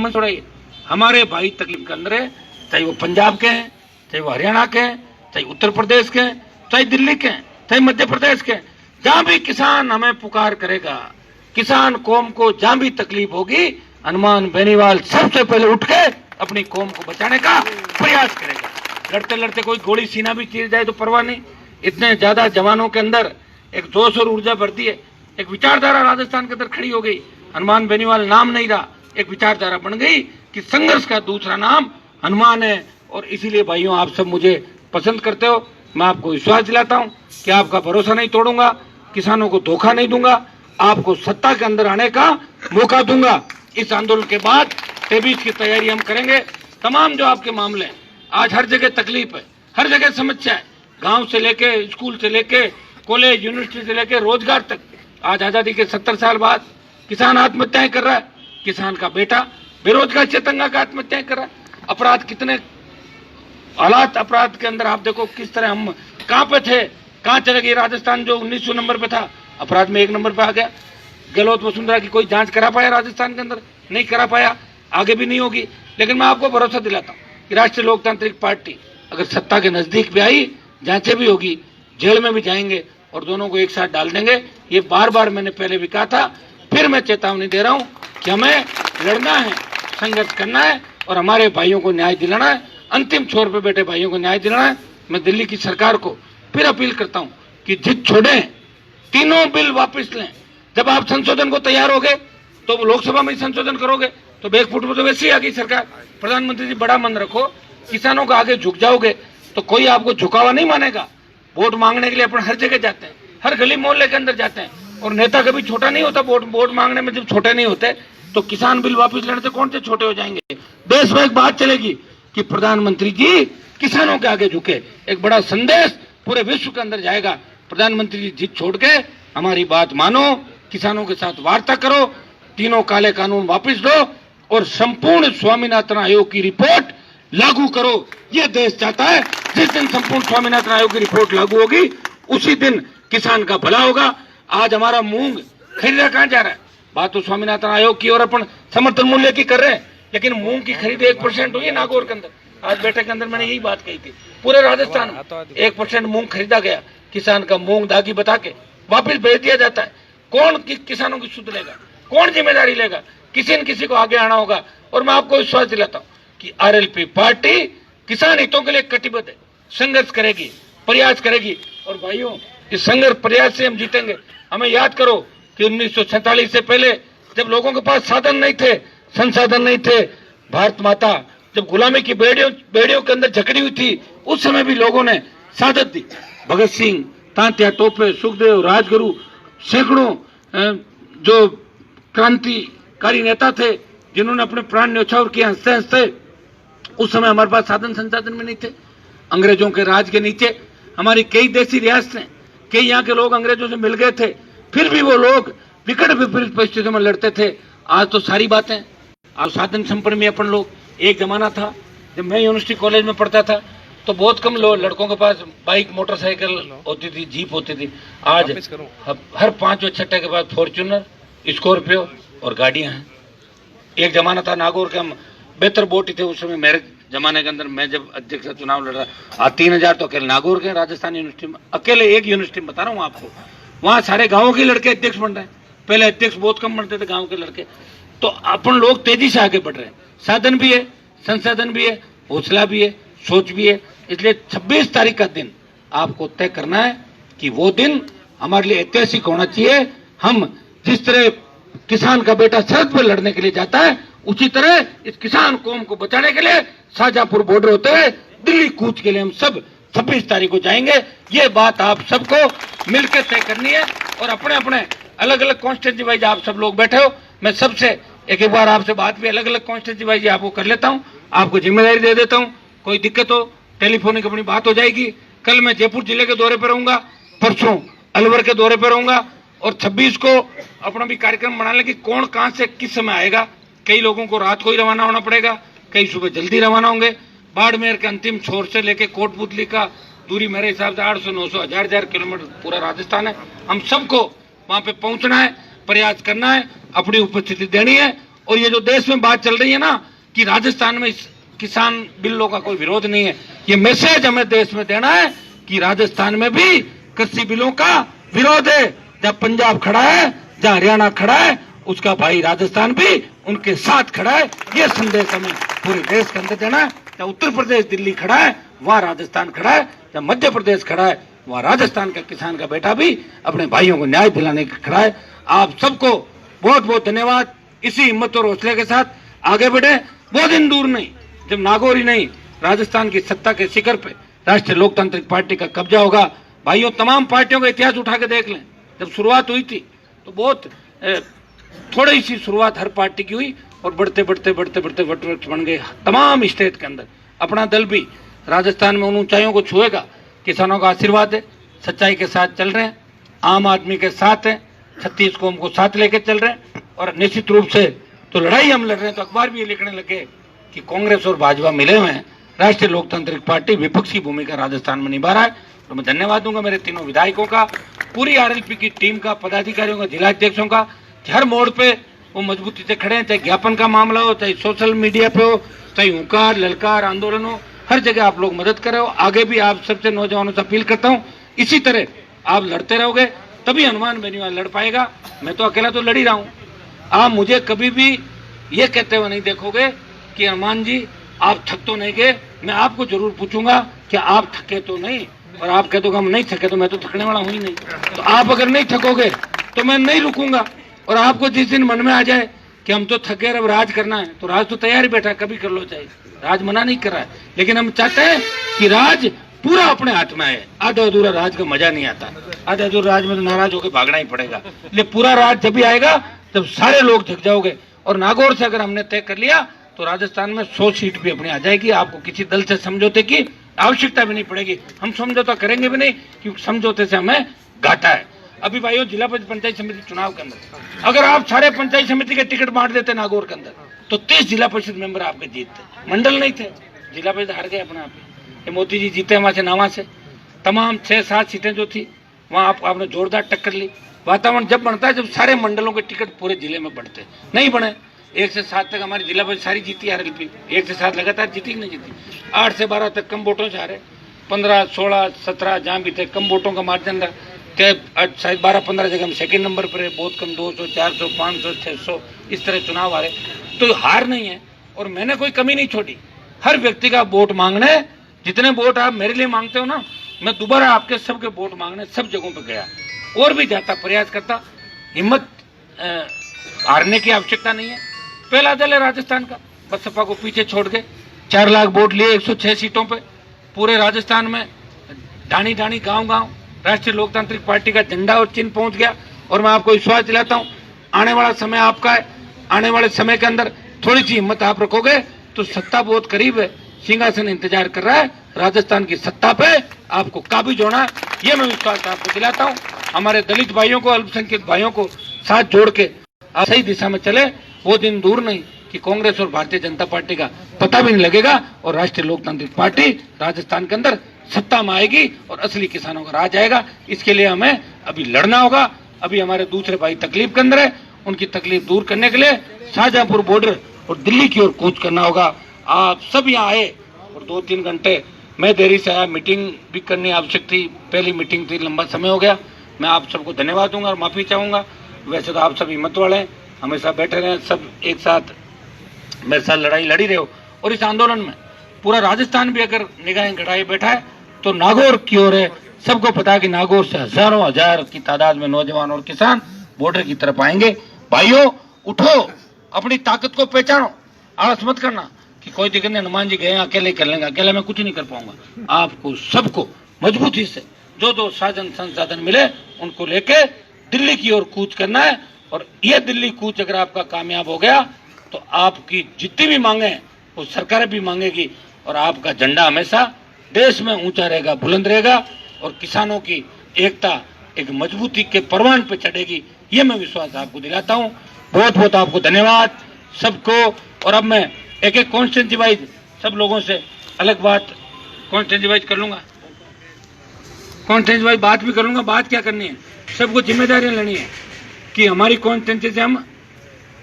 मत छोड़ाइए। हमारे भाई तकलीफ के अंदर है, चाहे वो पंजाब के हैं, चाहे वो हरियाणा के हैं, चाहे उत्तर प्रदेश के हैं, चाहे दिल्ली के हैं, चाहे मध्य प्रदेश के, जहां भी किसान हमें पुकार करेगा, किसान कौम को जहां भी तकलीफ होगी, हनुमान बेनीवाल सबसे पहले उठ के अपनी कौम को बचाने का प्रयास करेगा। लड़ते लड़ते कोई गोली सीना भी चीर जाए तो परवाह नहीं। इतने ज्यादा जवानों के अंदर एक जोश और ऊर्जा भरती है, एक विचारधारा राजस्थान के अंदर खड़ी हो गई। हनुमान बेनीवाल नाम नहीं रहा, एक विचारधारा बन गई कि संघर्ष का दूसरा नाम हनुमान है। और इसीलिए भाइयों, आप सब मुझे पसंद करते हो। मैं आपको विश्वास दिलाता हूं कि आपका भरोसा नहीं तोड़ूंगा, किसानों को धोखा नहीं दूंगा, आपको सत्ता के अंदर आने का मौका दूंगा। इस आंदोलन के बाद 23 की तैयारी हम करेंगे। तमाम जो आपके मामले हैं, आज हर जगह तकलीफ है, हर जगह समस्या है, गांव से लेके स्कूल से लेके कॉलेज यूनिवर्सिटी से लेके रोजगार तक। आज आजादी के 70 साल बाद किसान आत्महत्याएं कर रहा है, किसान का बेटा बेरोजगार चेतंगा का आत्महत्याएं कर रहा है। अपराध कितने हालात अपराध के अंदर आप देखो किस तरह हम कहां पे थे, कहां चले गए। राजस्थान जो 1900 नंबर पे था, अपराध में 1 नंबर पे आ गया। गहलोत वसुंधरा की कोई जांच करा पाया राजस्थान के अंदर? नहीं करा पाया, आगे भी नहीं होगी। लेकिन मैं आपको भरोसा दिलाता हूं कि राष्ट्रीय लोकतांत्रिक पार्टी अगर सत्ता के नजदीक भी आई, जांचें भी होगी, जेल में भी जाएंगे और दोनों को एक साथ डाल देंगे। ये बार बार मैंने पहले भी कहा था, फिर मैं चेतावनी दे रहा हूं कि हमें लड़ना है, संघर्ष करना है और हमारे भाइयों को न्याय दिलाना है, अंतिम छोर पे बैठे भाइयों को न्याय दिलाना है। मैं दिल्ली की सरकार को फिर अपील करता हूं कि जिद छोड़ें, तीनों बिल वापस लें। जब आप संशोधन को तैयार हो गए तो लोकसभा में संशोधन करोगे तो बैकफुट में तो वैसे ही आ गई सरकार। प्रधानमंत्री जी बड़ा मन रखो, किसानों का आगे झुक जाओगे तो कोई आपको झुकावा नहीं मानेगा। वोट मांगने के लिए अपन हर जगह जाते हैं, हर गली मोहल्ले के अंदर जाते हैं और नेता कभी छोटा नहीं होता। वोट मांगने में जब छोटे नहीं होते तो किसान बिल वापस लेने से कौन से छोटे हो जाएंगे। देश में एक बात चलेगी कि प्रधानमंत्री जी किसानों के आगे झुके, एक बड़ा संदेश पूरे विश्व के अंदर जाएगा। प्रधानमंत्री जी जिद छोड़ के हमारी बात मानो, किसानों के साथ वार्ता करो, तीनों काले कानून वापस दो और संपूर्ण स्वामीनाथन आयोग की रिपोर्ट लागू करो। यह देश चाहता है। जिस दिन संपूर्ण स्वामीनाथन आयोग की रिपोर्ट लागू होगी उसी दिन किसान का भला होगा। आज हमारा मूंग खरीदा कहां जा रहा है? बात तो स्वामीनाथन आयोग की और अपन समर्थन मूल्य की कर रहे हैं, लेकिन मूंग की खरीद 1% हुई है नागौर के अंदर। आज बैठक के अंदर मैंने यही बात कही थी। पूरे राजस्थान में 1% मूंग खरीदा गया, किसान का मूंग दागी बता के वापिस भेज दिया जाता है। कौन किसानों की सुध लेगा? कौन जिम्मेदारी लेगा? किसी न किसी को आगे आना होगा। और मैं आपको विश्वास दिलाता हूँ कि आरएलपी पार्टी किसान हितों के लिए कटिबद्ध है, संघर्ष करेगी, प्रयास करेगी। और भाइयों, इस संघर्ष प्रयास से हम जीतेंगे। हमें याद करो कि 1947 से पहले जब लोगों के पास साधन नहीं थे, संसाधन नहीं थे, भारत माता जब गुलामी की बेड़ियों के अंदर जकड़ी हुई थी, उस समय भी लोगों ने सादत दी। भगत सिंह, तात्या टोपे, सुखदेव, राजगुरु, सैकड़ों जो क्रांतिकारी नेता थे जिन्होंने अपने प्राण न्यौछावर किए हंसते हंसते। उस समय हमारे पास साधन संसाधन में नहीं थे। अंग्रेजों के राज के नीचे हमारी कई देसी रियासतें, कई यहाँ के लोग अंग्रेजों से मिल गए थे, फिर भी वो लोग विकट विपरीत परिस्थितियों में लड़ते थे। आज तो सारी बातें, आज साधन संपन्न में अपन लोग। एक जमाना था जब मैं यूनिवर्सिटी कॉलेज में पढ़ता था तो बहुत कम लोग लड़कों के पास बाइक, मोटरसाइकिल होती थी, जीप होती थी। आज हर 5वें छठे के पास फॉर्च्यूनर, स्कॉर्पियो और गाड़ियां हैं। एक जमाना था नागौर के हम बेहतर बोटी थे उस समय, मेरे जमाने के अंदर मैं जब अध्यक्ष चुनाव लड़ रहा। 3000 तो अकेले नागौर के राजस्थान यूनिवर्सिटी में, अकेले एक यूनिवर्सिटी में बता रहा हूँ आपको। वहाँ सारे गाँव के लड़के अध्यक्ष बन रहे हैं। पहले अध्यक्ष बहुत कम बनते थे गाँव के लड़के। तो अपन लोग तेजी से आगे बढ़ रहे हैं। साधन भी है, संसाधन भी है, हौसला भी है, सोच भी है। इसलिए 26 तारीख का दिन आपको तय करना है कि वो दिन हमारे लिए ऐतिहासिक होना चाहिए। हम जिस तरह किसान का बेटा सरहद पर लड़ने के लिए जाता है, उसी तरह इस किसान कौम को बचाने के लिए शाहजहांपुर बॉर्डर होते हुए दिल्ली कूच के लिए हम सब 26 तारीख को जाएंगे। ये बात आप सबको मिलकर तय करनी है। और अपने अपने अलग अलग कॉन्स्टिट्यूंसी वाइज आप सब लोग बैठे हो, मैं सबसे एक बार आपसे बात भी अलग अलग कॉन्स्टिट्यूंसी वाइज आपको कर लेता हूँ, आपको जिम्मेदारी दे देता हूँ। कोई दिक्कत हो टेलीफोनिक अपनी बात हो जाएगी। कल मैं जयपुर जिले के दौरे पर रहूंगा, परसों अलवर के दौरे पर रहूंगा और 26 को अपना भी कार्यक्रम बना लें कि कौन कहां से किस समय आएगा। कई लोगों को रात को ही रवाना होना पड़ेगा, कई सुबह जल्दी रवाना होंगे। बाड़मेर के अंतिम छोर से लेके कोटपुतली का दूरी मेरे हिसाब से 800, 900, 1000 किलोमीटर पूरा राजस्थान है। हम सबको वहां पे पहुंचना है, प्रयास करना है, अपनी उपस्थिति देनी है और ये जो देश में बात चल रही है ना कि राजस्थान में इस किसान बिलों का कोई विरोध नहीं है, ये मैसेज हमें देश में देना है कि राजस्थान में भी कृषि बिलों का विरोध है। जहाँ पंजाब खड़ा है, जहाँ हरियाणा खड़ा है, उसका भाई राजस्थान भी उनके साथ खड़ा है। ये संदेश हमें पूरे देश के अंदर देना है। जहाँ उत्तर प्रदेश दिल्ली खड़ा है, वहाँ राजस्थान खड़ा है। जहाँ मध्य प्रदेश खड़ा है, वहाँ राजस्थान का किसान का बेटा भी अपने भाइयों को न्याय दिलाने के खड़ा है। आप सबको बहुत बहुत धन्यवाद। इसी हिम्मत और हौसले के साथ आगे बढ़े। वो दिन दूर नहीं जब नागौर ही नहीं, राजस्थान की सत्ता के शिखर पे राष्ट्रीय लोकतांत्रिक पार्टी का कब्जा होगा। भाइयों, तमाम पार्टियों का इतिहास उठा के देख लें। जब शुरुआत हुई थी तो बहुत थोड़ी सी शुरुआत हर पार्टी की हुई और बढ़ते बढ़ते बढ़ते बढ़ते वट बन गए तमाम स्टेट के अंदर। अपना दल भी राजस्थान में उन ऊंचाइयों को छुएगा। किसानों का आशीर्वाद है, सच्चाई के साथ चल रहे हैं, आम आदमी के साथ हैं, 36 कौम को साथ लेके चल रहे हैं। और निश्चित रूप से तो लड़ाई हम लड़ रहे हैं तो अखबार भी ये लिखने लगे कि कांग्रेस और भाजपा मिले हुए हैं, राष्ट्रीय लोकतांत्रिक पार्टी विपक्षी भूमिका राजस्थान में निभा रहा है। तो मैं धन्यवाद दूंगा मेरे तीनों विधायकों का, पूरी आरएलपी की टीम का, पदाधिकारियों का, जिला अध्यक्षों का। हर मोड़ पे वो मजबूती से खड़े हैं, चाहे ज्ञापन का मामला हो, चाहे सोशल मीडिया पे हो, चाहे हुंकार ललकार आंदोलन हो, हर जगह आप लोग मदद कर रहे हो। आगे भी आप सबसे नौजवानों से अपील करता हूँ, इसी तरह आप लड़ते रहोगे तभी हनुमान बेनीवाल लड़ पाएगा। मैं तो अकेला तो लड़ ही रहा हूँ। आप मुझे कभी भी ये कहते हुए नहीं देखोगे कि हनुमान जी आप थक तो नहीं गए। मैं आपको जरूर पूछूंगा कि आप थके तो नहीं, और आप कह दोगे हम नहीं थके, तो मैं तो थकने वाला हूँ ही नहीं। तो आप अगर नहीं थकोगे तो मैं नहीं रुकूंगा। और आपको जिस दिन मन में आ जाए कि हम तो थके अब राज करना है, तो राज तो तैयार ही बैठा, कभी कर लो चाहिए। राज मना नहीं कर रहा है, लेकिन हम चाहते हैं कि राज पूरा अपने हाथ में आए। आधा अधूरा राज का मजा नहीं आता। आधा अधूरा राज में तो नाराज होकर भागना ही पड़ेगा। इसलिए पूरा राज जब भी आएगा तब सारे लोग थक जाओगे। और नागौर से अगर हमने तय कर लिया तो राजस्थान में 100 सीट भी अपनी आ जाएगी। आपको किसी दल से समझौते की आवश्यकता भी नहीं पड़ेगी। हम समझौता करेंगे भी नहीं, क्योंकि समझौते से हमें घाटा है। अभी भाइयों, जिला पंचायत समिति चुनाव के अंदर अगर आप सारे पंचायत समिति के टिकट बांट देते नागौर के अंदर, तो 30 जिला परिषद मेंबर आपके जीतते। मंडल नहीं थे, जिला परिषद हार गए अपने आप। ये मोदी जी जीते वहां से नावा से। तमाम 6-7 सीटें जो थी वहां आपने जोरदार टक्कर ली। वातावरण जब बनता है जब सारे मंडलों के टिकट पूरे जिले में बढ़ते, नहीं बने। 1 से 7 तक हमारी जिला परिषद सारी जीती आरएलपी। 1 से 7 लगातार जीती कि नहीं जीती। 8 से 12 तक कम वोटों से हारे। 15, 16, 17 जहाँ भी थे कम वोटों का मार्जिन रहा। शायद 12-15 जगह हम सेकेंड नंबर पर है, बहुत कम 200, 400, 500, 600 इस तरह चुनाव हारे। तो हार नहीं है। और मैंने कोई कमी नहीं छोड़ी। हर व्यक्ति का वोट मांगने, जितने वोट आप मेरे लिए मांगते हो ना, मैं दोबारा आपके सबके वोट मांगने सब जगहों पे गया और भी जाता, प्रयास करता। हिम्मत हारने की आवश्यकता नहीं है। पहला दल है राजस्थान का, बसपा को पीछे छोड़ के 4 लाख वोट लिए 106 सीटों पे। पूरे राजस्थान में ढाणी ढाणी गांव-गांव राष्ट्रीय लोकतांत्रिक पार्टी का झंडा और चिन्ह पहुंच गया। और मैं आपको विश्वास दिलाता हूं, आने वाला समय आपका है। आने वाले समय के अंदर थोड़ी सी हिम्मत आप रखोगे तो सत्ता बहुत करीब है। सिंहासन इंतजार कर रहा है। राजस्थान की सत्ता पे आपको काबिज होना है, ये मैं विश्वास आपको दिलाता हूँ। हमारे दलित भाइयों को, अल्पसंख्यक भाइयों को साथ जोड़ के आप सही दिशा में चले। वो दिन दूर नहीं कि कांग्रेस और भारतीय जनता पार्टी का पता भी नहीं लगेगा और राष्ट्रीय लोकतांत्रिक पार्टी राजस्थान के अंदर सत्ता में आएगी और असली किसानों का राज आएगा। इसके लिए हमें अभी लड़ना होगा। अभी हमारे दूसरे भाई तकलीफ के अंदर है, उनकी तकलीफ दूर करने के लिए शाहजहांपुर बॉर्डर और दिल्ली की ओर कूच करना होगा। आप सब यहाँ आए और 2-3 घंटे मैं देरी से आया, मीटिंग भी करनी आवश्यक थी। पहली मीटिंग थी, लंबा समय हो गया। मैं आप सबको धन्यवाद दूंगा और माफी चाहूंगा। वैसे तो आप सब हिम्मत वाले हैं, हमेशा बैठे रहे, सब एक साथ मेरे साथ लड़ाई लड़ी रहे हो। और इस आंदोलन में पूरा राजस्थान भी अगर निगाहें गड़ाए बैठा है तो नागौर की ओर है। सबको पता है कि नागौर से हजारों हजार की तादाद में नौजवान और किसान बॉर्डर की तरफ आएंगे। भाइयों, उठो, अपनी ताकत को पहचानो, आलस मत करना कि कोई दिक्कत नहीं, हनुमान जी गए अकेले कर लेंगे, अकेले मैं कुछ नहीं कर पाऊंगा। आपको सबको मजबूती से जो साधन संसाधन मिले उनको लेके दिल्ली की ओर कूच करना है। और यह दिल्ली कूच अगर आपका कामयाब हो गया तो आपकी जितनी भी मांगे वो सरकार भी मांगेगी और आपका झंडा हमेशा देश में ऊंचा रहेगा, बुलंद रहेगा और किसानों की एकता एक मजबूती के परवान पे चढ़ेगी। ये मैं विश्वास आपको दिलाता हूँ। बहुत बहुत आपको धन्यवाद सबको। और अब मैं एक एक कॉन्स्टिट्यूंसी वाइज सब लोगों से अलग बात कॉन्स्टिट्यूंसी वाइज कर लूंगा, कॉन्स्टिट्यूंसी वाइज बात भी कर लूंगा। बात क्या करनी है, सबको जिम्मेदारियां लेनी है कि हमारी कॉन्स्टिट्यूंसी से हम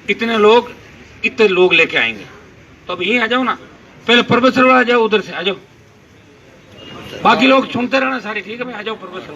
इतने लोग इतने लोग लेके आएंगे। तो अब यहीं आ जाओ ना, पहले प्रोफेसर आ जाओ, उधर से आ जाओ, बाकी लोग सुनते रहना सारे। ठीक है भाई, आ जाओ प्रोफेसर।